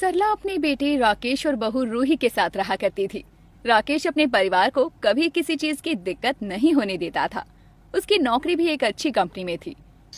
सरला अपने बेटे राकेश और बहू रूही के साथ रहा करती थी। राकेश अपने परिवार को कभी किसी चीज की दिक्कत नहीं होने देता था। उसकी नौकरी भी एक अच्छी कंपनी में थी।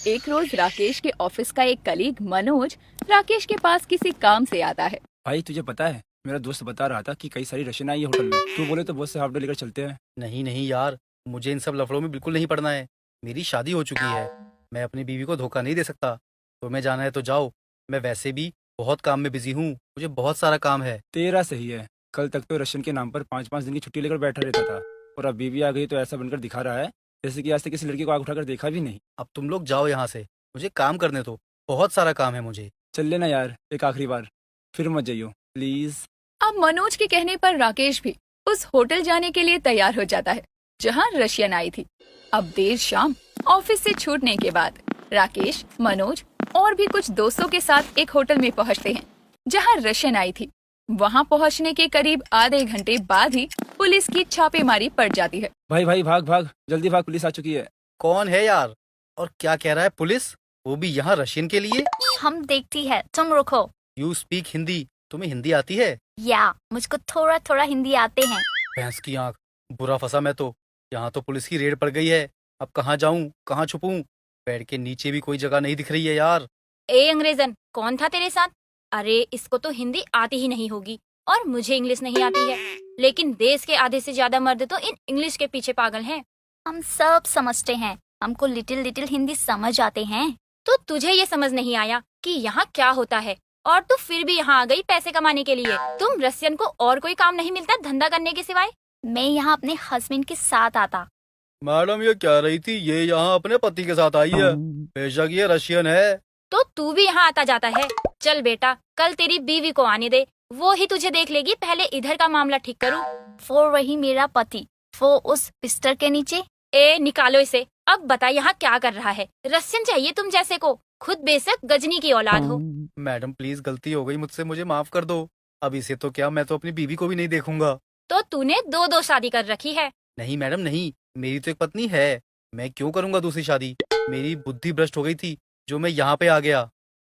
एक रोज राकेश के ऑफिस का एक कलीग मनोज राकेश के पास किसी काम से आता है। भाई तुझे पता है, मेरा दोस्त बता रहा था कि कई सारी रशियन आई है होटल में। तू बोले तो बहुत से हाफ डे लेकर चलते हैं। नहीं नहीं यार, मुझे इन सब लफड़ों में बिल्कुल नहीं पड़ना है। मेरी शादी हो चुकी है, मैं अपनी बीवी को धोखा नहीं दे सकता। तुम्हें जाना है तो जाओ, मैं वैसे भी बहुत काम में बिजी हूँ, मुझे बहुत सारा काम है। तेरा सही है, कल तक तो रशियन के नाम पर 5-5 दिन की छुट्टी लेकर बैठा रहता था, और अब बीवी आ गई तो ऐसा बनकर दिखा रहा है जैसे कि आज तक किसी लड़की को आग उठाकर देखा भी नहीं। अब तुम लोग जाओ यहाँ से, मुझे काम करने दो, बहुत सारा काम है मुझे। चल लेना यार, एक आखिरी बार, फिर मत जाइयो प्लीज। अब मनोज के कहने पर राकेश भी उस होटल जाने के लिए तैयार हो जाता है जहाँ रशियन आई थी। अब देर शाम ऑफिस से छूटने के बाद राकेश, मनोज और भी कुछ दोस्तों के साथ एक होटल में पहुँचते हैं जहाँ रशियन आई थी। वहाँ पहुँचने के करीब आधे घंटे बाद ही पुलिस की छापेमारी पड़ जाती है। भाई भाई भाग भाग, जल्दी भाग, पुलिस आ चुकी है। कौन है यार, और क्या कह रहा है पुलिस, वो भी यहाँ रशियन के लिए? हम देखती है, तुम रुको। यू स्पीक हिंदी, तुम्हें हिंदी आती है? या मुझको थोड़ा थोड़ा हिंदी आते हैं। भैंस की आंख, बुरा फंसा मैं तो। यहाँ तो पुलिस की रेड पड़ गई है, अब कहाँ जाऊँ, कहाँ छुपूं? पेड़ के नीचे भी कोई जगह नहीं दिख रही है यार। ए अंग्रेजन, कौन था तेरे साथ? अरे इसको तो हिंदी आती ही नहीं होगी और मुझे इंग्लिश नहीं आती है, लेकिन देश के आधे से ज्यादा मर्द तो इन इंग्लिश के पीछे पागल हैं। हम सब समझते हैं, हमको लिटिल लिटिल हिंदी समझ आते हैं। तो तुझे ये समझ नहीं आया कि यहाँ क्या होता है, और तू फिर भी यहाँ आ गई पैसे कमाने के लिए। तुम रसियन को और कोई काम नहीं मिलता धंधा करने के सिवाय? मैं यहाँ अपने हस्बैंड के साथ आता। मैडम ये कह रही थी ये यहाँ अपने पति के साथ आई है, बेशक ये रशियन है। तो तू भी यहाँ आता जाता है। चल बेटा, कल तेरी बीवी को आने दे, वो ही तुझे देख लेगी। पहले इधर का मामला ठीक करूँ। वो वही मेरा पति, वो उस बिस्तर के नीचे। ए निकालो इसे। अब बता यहाँ क्या कर रहा है? रसियन चाहिए तुम जैसे को, खुद बेशक गजनी की औलाद हो। मैडम प्लीज, गलती हो गई मुझसे, मुझे माफ कर दो। अब इसे तो क्या, मैं तो अपनी बीवी को भी नहीं देखूंगा। तो तूने दो दो शादी कर रखी है? नहीं मैडम नहीं, मेरी तो एक पत्नी है, मैं क्यों करूंगा दूसरी शादी। मेरी बुद्धि भ्रष्ट हो गई थी जो मैं यहाँ पे आ गया।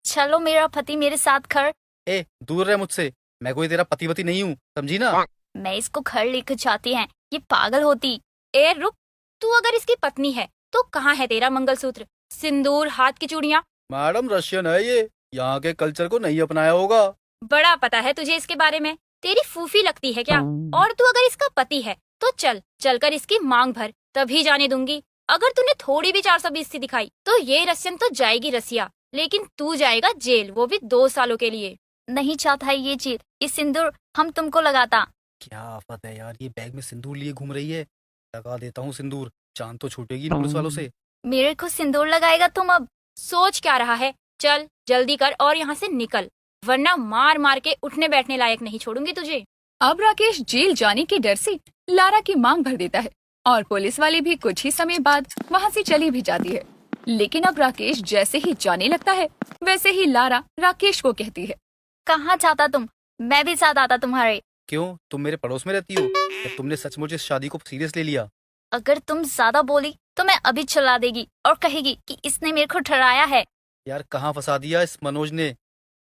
चलो मेरा पति मेरे साथ घर। ए दूर रह मुझसे, मैं कोई तेरा पति वती नहीं हूँ, समझी ना? मैं इसको घर लेकर जाती है, ये पागल होती। ए रुक, तू अगर इसकी पत्नी है तो कहाँ है तेरा मंगलसूत्र, सिंदूर, हाथ की चूड़ियाँ? मैडम रशियन है ये, यहाँ के कल्चर को नहीं अपनाया होगा। बड़ा पता है तुझे इसके बारे में, तेरी फूफी लगती है क्या? और तू अगर इसका पति है तो चल कर इसकी मांग भर, तभी जाने दूंगी। अगर तूने थोड़ी भी 420 सी दिखाई तो ये रसियन तो जाएगी रसिया, लेकिन तू जाएगा जेल, वो भी 2 सालों के लिए। नहीं चाहता है ये जेल, ये सिंदूर हम तुमको लगाता। क्या आफत है यार, ये बैग में सिंदूर लिए घूम रही है। लगा देता हूँ सिंदूर, जान तो छूटेगी पुलिस वालों से। मेरे को सिंदूर लगाएगा तुम? अब सोच क्या रहा है? चल जल्दी कर और यहाँ से निकल, वरना मार मार के उठने बैठने लायक नहीं छोड़ूंगी तुझे। अब राकेश जेल जाने के डर से लारा की मांग भर देता है और पुलिस वाली भी कुछ ही समय बाद वहाँ से चली भी जाती है। लेकिन अब राकेश जैसे ही जाने लगता है वैसे ही लारा राकेश को कहती है, कहाँ जाता तुम? मैं भी साथ आता तुम्हारे। क्यों, तुम मेरे पड़ोस में रहती हो या तुमने सचमुच इस शादी को सीरियस ले लिया? अगर तुम ज्यादा बोली तो मैं अभी चला देगी और कहेगी कि इसने मेरे को डराया है। यार कहाँ फंसा दिया इस मनोज ने,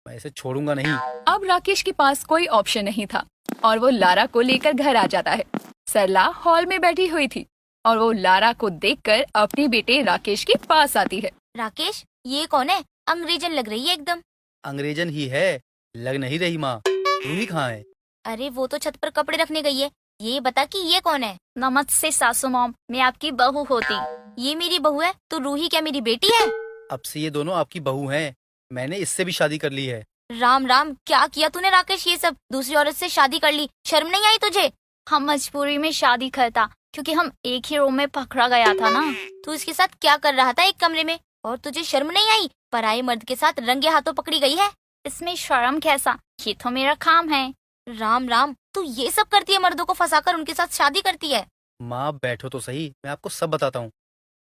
मैं इसे छोड़ूंगा नहीं। अब राकेश के पास कोई ऑप्शन नहीं था और वो लारा को लेकर घर आ जाता है। सरला हॉल में बैठी हुई थी और वो लारा को देखकर अपने बेटे राकेश के पास आती है। राकेश, ये कौन है? अंग्रेजन लग रही है एकदम। अंग्रेजन ही है, लग नहीं रही माँ। रूही कहाँ है? अरे वो तो छत पर कपड़े रखने गई है। ये बता कि ये कौन है? नमस्ते सासू मॉम, मैं आपकी बहू होती। ये मेरी बहू है तो रूही क्या मेरी बेटी है? अब से ये दोनों आपकी बहू हैं, मैंने इससे भी शादी कर ली है। राम राम, क्या किया तूने राकेश? ये सब दूसरी औरत से शादी कर ली, शर्म नहीं आई तुझे? हम मजबूरी में शादी करता क्योंकि हम एक ही रूम में पकड़ा गया था ना। तू इसके साथ क्या कर रहा था एक कमरे में, और तुझे शर्म नहीं आई? पराये मर्द के साथ रंगे हाथों पकड़ी गई है। इसमें शर्म कैसा, ये तो मेरा काम है। राम राम, तू ये सब करती है, मर्दों को फंसाकर उनके साथ शादी करती है। माँ बैठो तो सही, मैं आपको सब बताता हूँ।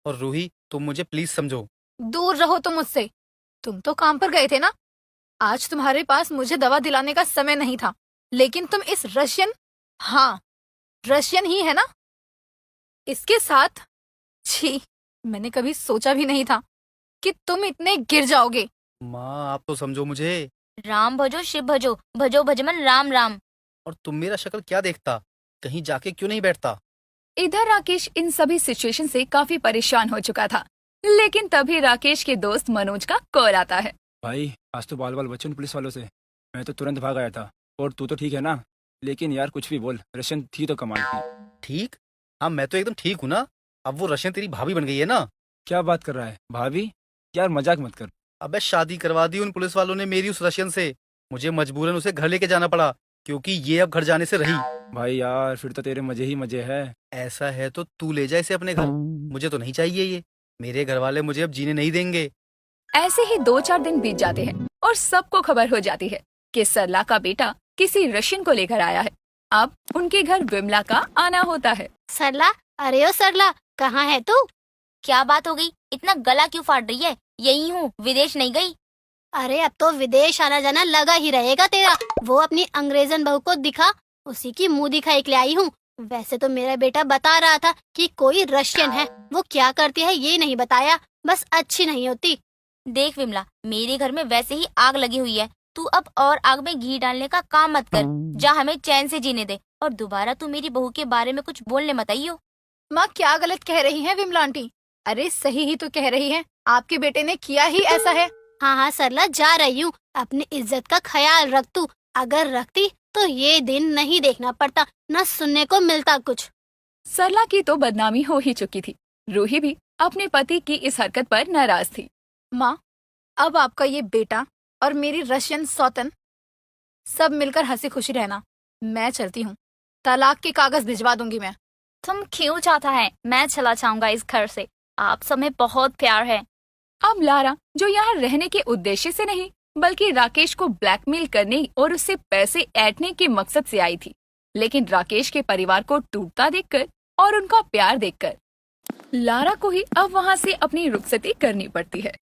और रूही तुम मुझे प्लीज समझो। दूर रहो तुम मुझसे, तुम तो काम पर गए थे ना। आज तुम्हारे पास मुझे दवा दिलाने का समय नहीं था, लेकिन तुम इस रशियन, हाँ रशियन ही है ना, इसके साथ। छी, मैंने कभी सोचा भी नहीं था कि तुम इतने गिर जाओगे। माँ आप तो समझो मुझे, राम भजो शिव भजो, भजो भजमन राम राम। और तुम मेरा शक्ल क्या देखता, कहीं जाके क्यों नहीं बैठता? इधर राकेश इन सभी सिचुएशन से काफी परेशान हो चुका था, लेकिन तभी राकेश के दोस्त मनोज का कॉल आता है। भाई आज तो बाल बाल बच्चे उन पुलिस वालों से, मैं तो तुरंत भाग आया था। और तू तो ठीक है ना? लेकिन यार कुछ भी बोल, रशियन थी तो कमाल की। ठीक? हाँ मैं तो एकदम ठीक हूँ ना। अब वो रशियन तेरी भाभी बन गई है ना। क्या बात कर रहा है भाभी? यार मजाक मत कर। अबे शादी करवा दी उन पुलिस वालों ने मेरी उस रशियन से। मुझे मजबूरन उसे घर लेके जाना पड़ा, क्योंकि ये अब घर जाने से रही। भाई यार फिर तो तेरे मजे ही मजे है। ऐसा है तो तू ले जा इसे अपने घर, मुझे तो नहीं चाहिए ये। मेरे घर वाले मुझे अब जीने नहीं देंगे। ऐसे ही 2-4 दिन बीत जाते हैं और सबको खबर हो जाती है कि सरला का बेटा किसी रशियन को लेकर आया है। अब उनके घर विमला का आना होता है। सरला, अरे ओ सरला, कहाँ है तू? क्या बात हो गई, इतना गला क्यों फाड़ रही है? यही हूँ, विदेश नहीं गई। अरे अब तो विदेश आना जाना लगा ही रहेगा तेरा। वो अपनी अंग्रेजन बहू को दिखा, उसी की मुंह दिखाई के लिए आई हूँ। वैसे तो मेरा बेटा बता रहा था कि कोई रशियन है, वो क्या करती है ये नहीं बताया, बस अच्छी नहीं होती। देख विमला, मेरे घर में वैसे ही आग लगी हुई है, तू अब और आग में घी डालने का काम मत कर। जा हमें चैन से जीने दे, और दोबारा तू मेरी बहू के बारे में कुछ बोलने मत आइयो। माँ क्या गलत कह रही है विमला आंटी? अरे सही ही तो कह रही है, आपके बेटे ने किया ही ऐसा है। हाँ हाँ सरला, जा रही हूँ। अपनी इज्जत का ख्याल रख तू। अगर रखती तो ये दिन नहीं देखना पड़ता, न सुनने को मिलता कुछ। सरला की तो बदनामी हो ही चुकी थी। रूही भी अपने पति की इस हरकत पर नाराज थी। माँ अब आपका ये बेटा और मेरी रशियन सौतन सब मिलकर हंसी खुशी रहना। मैं चलती हूँ, तलाक के कागज भिजवा दूंगी मैं। तुम क्यों चाहता है मैं चला जाऊंगा इस घर से? आप सब में बहुत प्यार है। अब लारा, जो यहाँ रहने के उद्देश्य से नहीं बल्कि राकेश को ब्लैकमेल करने और उससे पैसे ऐंठने के मकसद से आई थी, लेकिन राकेश के परिवार को टूटता देखकर और उनका प्यार देखकर लारा को ही अब वहाँ से अपनी रुखसती करनी पड़ती है।